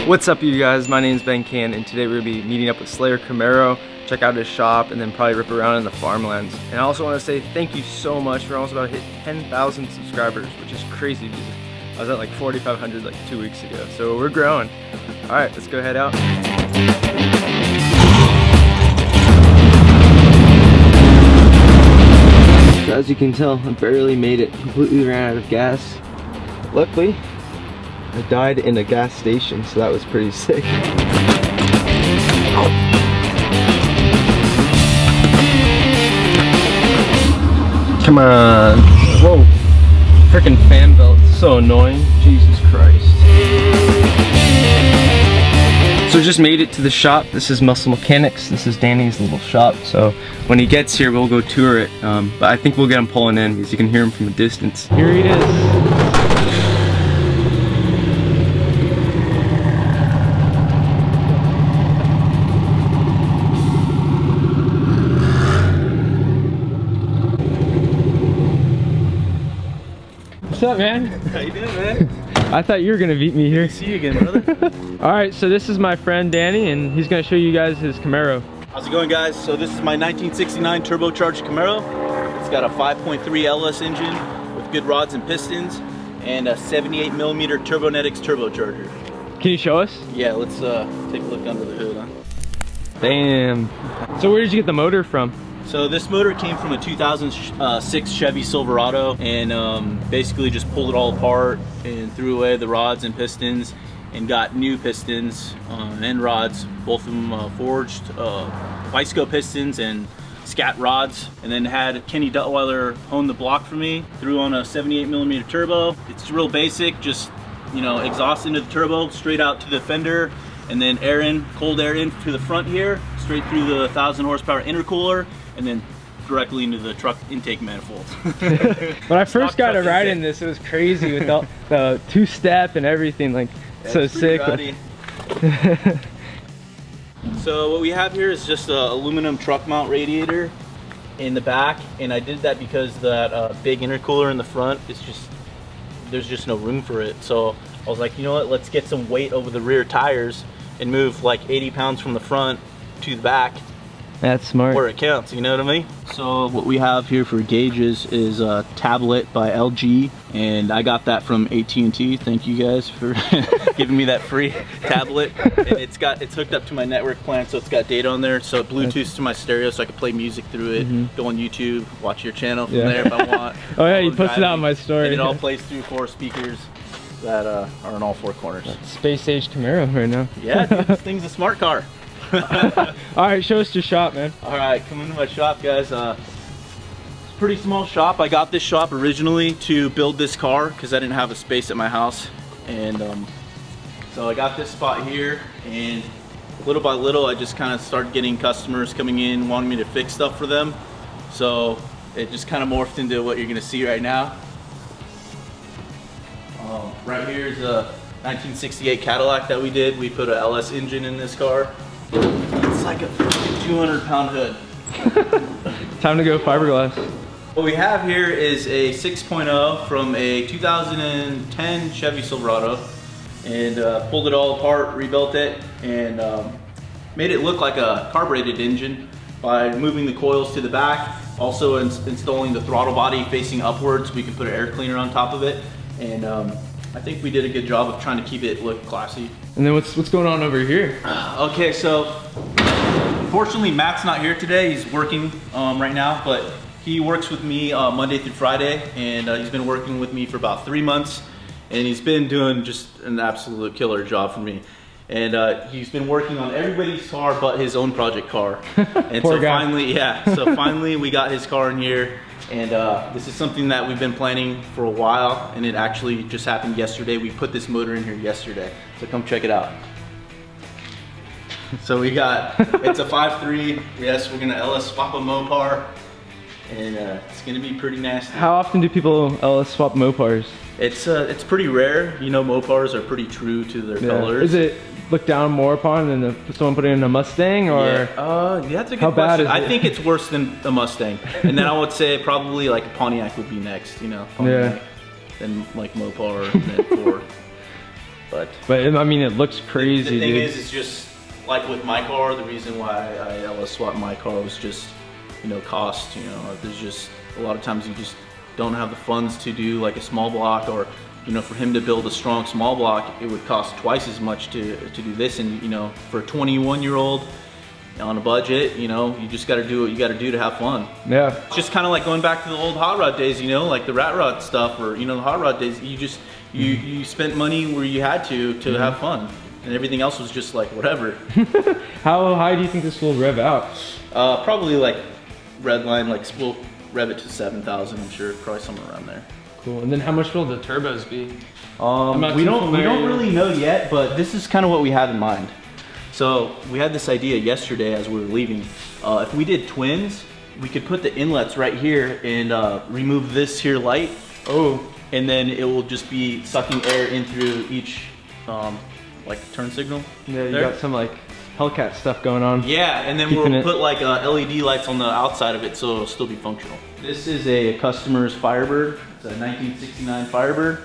What's up, you guys? My name is Ben Can, and today we're going to be meeting up with Slayer Camaro, check out his shop, and then probably rip around in the farmlands. And I also want to say thank you so much. We're almost about to hit 10,000 subscribers, which is crazy because I was at like 4,500 like 2 weeks ago. So we're growing. All right, let's go head out. So as you can tell, I barely made it. Completely ran out of gas. Luckily, I died in a gas station, so that was pretty sick. Come on. Whoa. Freaking fan belt. So annoying. Jesus Christ. So just made it to the shop. This is Muscle Mechanics. This is Danny's little shop. So when he gets here, we'll go tour it. But I think we'll get him pulling in because you can hear him from a distance. Here he is. What's up, man? How you doing, man? I thought you were gonna beat me here. Good to see you again, brother. All right, so this is my friend Danny, and he's gonna show you guys his Camaro. How's it going, guys? So this is my 1969 turbocharged Camaro. It's got a 5.3 LS engine with good rods and pistons, and a 78mm turbonetics turbocharger. Can you show us? Yeah, let's take a look under the hood. Huh? Damn. So where did you get the motor from? So this motor came from a 2006 Chevy Silverado, and basically just pulled it all apart and threw away the rods and pistons and got new pistons and rods, both of them forged Visco pistons and scat rods, and then had Kenny Duttweiler hone the block for me, threw on a 78mm turbo. It's real basic, just, you know, exhaust into the turbo, straight out to the fender, and then air in, cold air in to the front here, straight through the 1,000 horsepower intercooler, and then directly into the truck intake manifold. When I first got to ride in this, it was crazy with the two-step and everything, like, yeah, so sick. So what we have here is just an aluminum truck mount radiator in the back, and I did that because that big intercooler in the front is just, there's just no room for it. So I was like, you know what, let's get some weight over the rear tires and move like 80 pounds from the front to the back. That's smart. Where it counts, you know what I mean? So what we have here for gauges is a tablet by LG, and I got that from AT&T. Thank you guys for giving me that free tablet. And it's hooked up to my network plan, so it's got data on there. So it Bluetooths to my stereo, so I can play music through it, go on YouTube, watch your channel from there if I want. Oh yeah, you posted out on my story. And it all plays through 4 speakers that are in all 4 corners. Space age Camaro right now. Yeah, dude, this thing's a smart car. All right, show us your shop, man. All right, come into my shop, guys. It's a pretty small shop. I got this shop originally to build this car because I didn't have a space at my house, and so I got this spot here, and little by little I just kind of started getting customers coming in wanting me to fix stuff for them, so it just kind of morphed into what you're gonna see right now. Right here is a 1968 Cadillac that we did. We put a LS engine in this car. It's like a 200-pound hood. Time to go fiberglass. What we have here is a 6.0 from a 2010 Chevy Silverado, and pulled it all apart, rebuilt it, and made it look like a carbureted engine by moving the coils to the back, also installing the throttle body facing upwards. We can put an air cleaner on top of it, and I think we did a good job of trying to keep it look classy. And then what's going on over here? Okay, so unfortunately Matt's not here today. He's working right now, but he works with me Monday through Friday, and he's been working with me for about 3 months, and he's been doing just an absolute killer job for me. And he's been working on everybody's car but his own project car. And so finally, finally we got his car in here. And this is something that we've been planning for a while, and it actually just happened yesterday. We put this motor in here yesterday, so come check it out. So we got, it's a 5.3, yes, we're gonna LS swap a Mopar, and it's gonna be pretty nasty. How often do people LS swap Mopars? It's pretty rare. You know, Mopars are pretty true to their colors. Is it looked down more upon than someone putting in a Mustang, or? Yeah, that's a good question. I think it's worse than a Mustang, and then I would say probably like a Pontiac would be next. You know, Pontiac, then like Mopar, and then Ford. But I mean, it looks crazy, the thing dude. is, it's just like with my car, the reason why I LS swapped my car was just, you know, cost. You know, there's just a lot of times you just don't have the funds to do like a small block, or, you know, for him to build a strong small block, it would cost twice as much to do this. And, you know, for a 21-year-old on a budget, you know, you just got to do what you got to do to have fun. Yeah. It's just kind of like going back to the old hot rod days, you know, like the rat rod stuff, or, you know, the hot rod days. You just you spent money where you had to have fun, and everything else was just like whatever. How high do you think this will rev out? Probably like red line, like we'll rev it to 7,000. I'm sure, probably somewhere around there. Cool. And then how much will the turbos be? We don't really know yet, but this is kind of what we have in mind. So we had this idea yesterday as we were leaving. If we did twins, we could put the inlets right here and remove this here light. Oh. And then it will just be sucking air in through each like turn signal. Yeah, you got some like Hellcat stuff going on. Yeah, and then we'll put like LED lights on the outside of it so it'll still be functional. This is a customer's Firebird. It's a 1969 Firebird.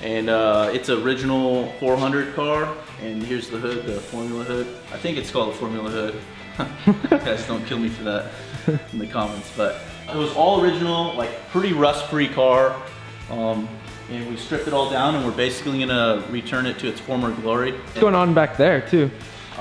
And it's an original 400 car. And here's the hood, the Formula hood. I think it's called the Formula hood. Guys, don't kill me for that in the comments. But it was all original, like pretty rust-free car. And we stripped it all down, and we're basically gonna return it to its former glory. What's going on back there too?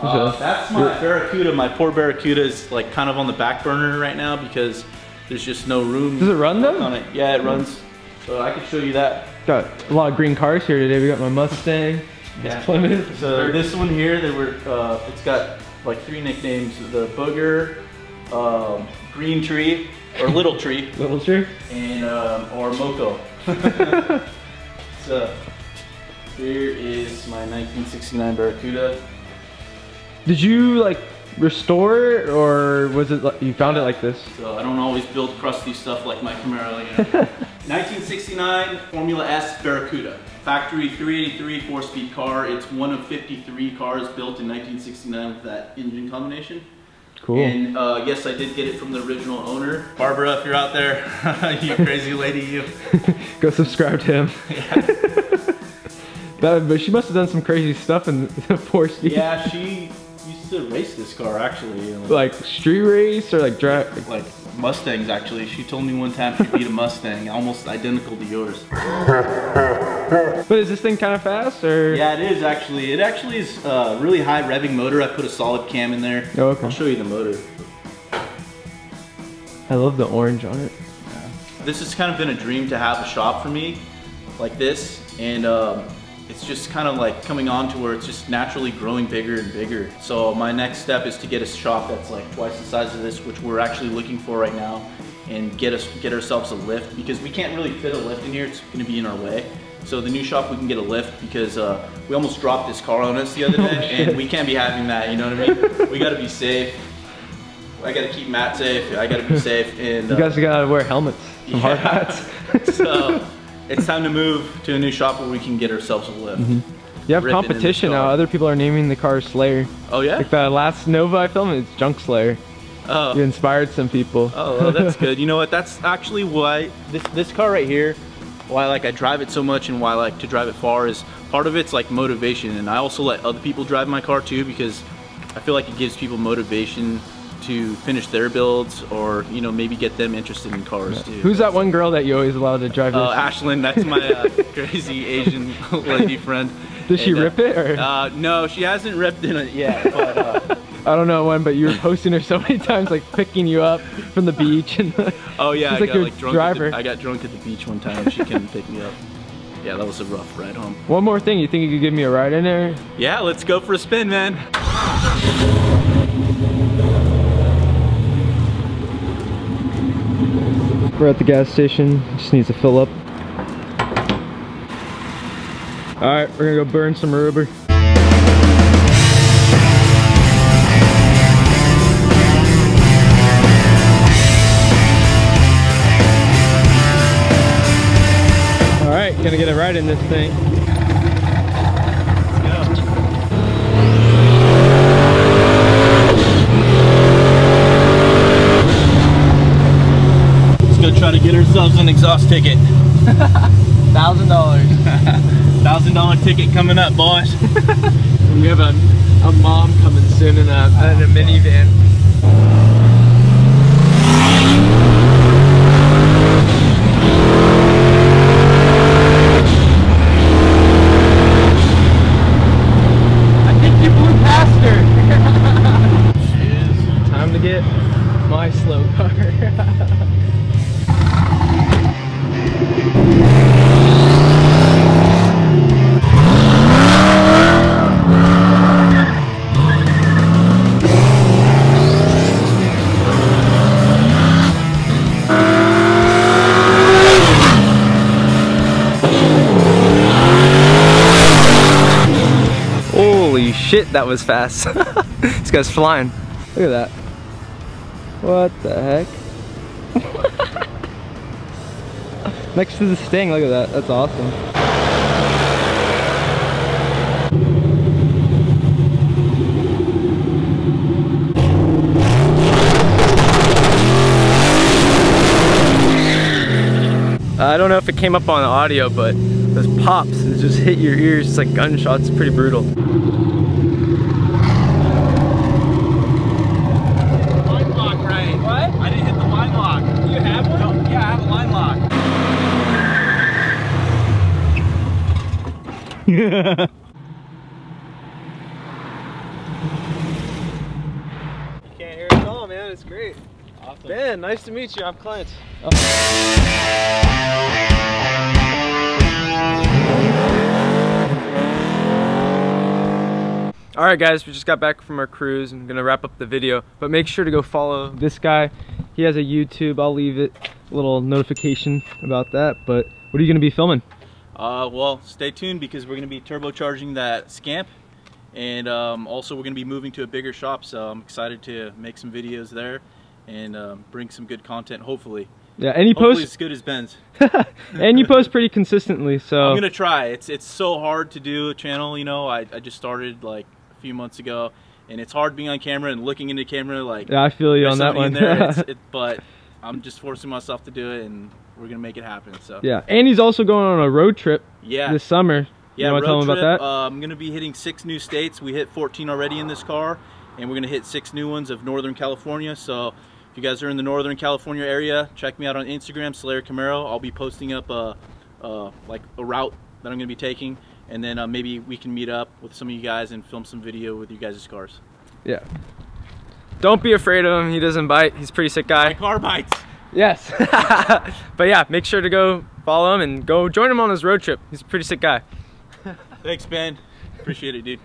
That's my Barracuda. My poor Barracuda is like kind of on the back burner right now because there's just no room. Does it run though? On it. Yeah, it runs. So I can show you that. Got a lot of green cars here today. We got my Mustang. Yeah. Plymouth. So this one here, it's got like 3 nicknames: the Booger, Green Tree, or Little Tree, Little Tree, and or Moco. So here is my 1969 Barracuda. Did you like restore it, or was it like you found it like this? So I don't always build crusty stuff like my Camaro. You know. 1969 Formula S Barracuda. Factory 383 4-speed car. It's one of 53 cars built in 1969 with that engine combination. Cool. And yes, I did get it from the original owner. Barbara, if you're out there, you crazy lady, you. Go subscribe to him. Yeah. But she must have done some crazy stuff in the 4-speed. Yeah, she used to race this car actually. You know, like street race or like drag? Like Mustangs actually. She told me one time she beat a Mustang almost identical to yours. But is this thing kind of fast or? Yeah, it is actually. It actually is a really high revving motor. I put a solid cam in there. Oh, okay. I'll show you the motor. I love the orange on it. Yeah. This has kind of been a dream to have a shop for me like this, and it's just kind of like coming on to where it's just naturally growing bigger and bigger. So my next step is to get a shop that's like twice the size of this, which we're actually looking for right now, and get ourselves a lift, because we can't really fit a lift in here. It's going to be in our way. So the new shop, we can get a lift, because we almost dropped this car on us the other day, and we can't be having that, you know what I mean? We got to be safe. I got to keep Matt safe. I got to be safe. And you guys got to wear helmets, some hard hats. So it's time to move to a new shop where we can get ourselves a lift. You have competition now. Other people are naming the car Slayer. Oh yeah? Like the last Nova I filmed, it's Junk Slayer. Oh. You inspired some people. Oh, well, that's good. You know what? That's actually why this car right here, why like I drive it so much and why I like to drive it far, is part of it's like motivation. And I also let other people drive my car too, because I feel like it gives people motivation to finish their builds, or you know, maybe get them interested in cars too. Who's that one girl that you always allow to drive yours? Ashlyn, that's my crazy Asian lady friend. Does she rip it or? No, she hasn't ripped it yet. But, I don't know when, but you were posting her so many times, like picking you up from the beach. And oh yeah, she's like your driver. I got drunk at the beach one time and she came and pick me up. Yeah, that was a rough ride home. One more thing, you think you could give me a ride in there? Yeah, let's go for a spin, man. We're at the gas station, just needs to fill up. All right, we're gonna go burn some rubber. All right, gonna get a ride in this thing. Try to get ourselves an exhaust ticket. $1,000. $1,000 $1,000 ticket coming up, boys. We have a mom coming soon in a minivan. I think you blew past her. Time to get my slow car. Holy shit, that was fast. This guy's flying. Look at that. What the heck? Next to the Sting, look at that. That's awesome. I don't know if it came up on the audio, but those pops, it just hit your ears. It's like gunshots. It's pretty brutal. Line lock, right? What? I didn't hit the line lock. You have one? No, yeah, I have a line lock. You can't hear it at all, man. It's great. Awesome. Ben, nice to meet you. I'm Clint. Oh. Alright guys, we just got back from our cruise and gonna wrap up the video, but make sure to go follow this guy. He has a YouTube. I'll leave it a little notification about that. But what are you gonna be filming? Well, stay tuned because we're gonna be turbocharging that Scamp, and also we're gonna be moving to a bigger shop, so I'm excited to make some videos there and bring some good content, hopefully. Yeah, and you hopefully post as good as Ben's. and you post pretty consistently, so I'm gonna try. It's so hard to do a channel, you know. I just started like a few months ago, and it's hard being on camera and looking into camera. Like, yeah, I feel you on that one. But I'm just forcing myself to do it, and we're gonna make it happen. So yeah, and he's also going on a road trip. Yeah, this summer. Yeah, you want to tell him about that? I'm gonna be hitting 6 new states. We hit 14 already in this car, and we're gonna hit 6 new ones of Northern California. So if you guys are in the Northern California area, check me out on Instagram, Slayer Camaro. I'll be posting up like a route that I'm gonna be taking, and then maybe we can meet up with some of you guys and film some video with you guys' cars. Yeah. Don't be afraid of him. He doesn't bite. He's a pretty sick guy. My car bites. Yes. But yeah, make sure to go follow him and go join him on his road trip. He's a pretty sick guy. Thanks, Ben. Appreciate it, dude.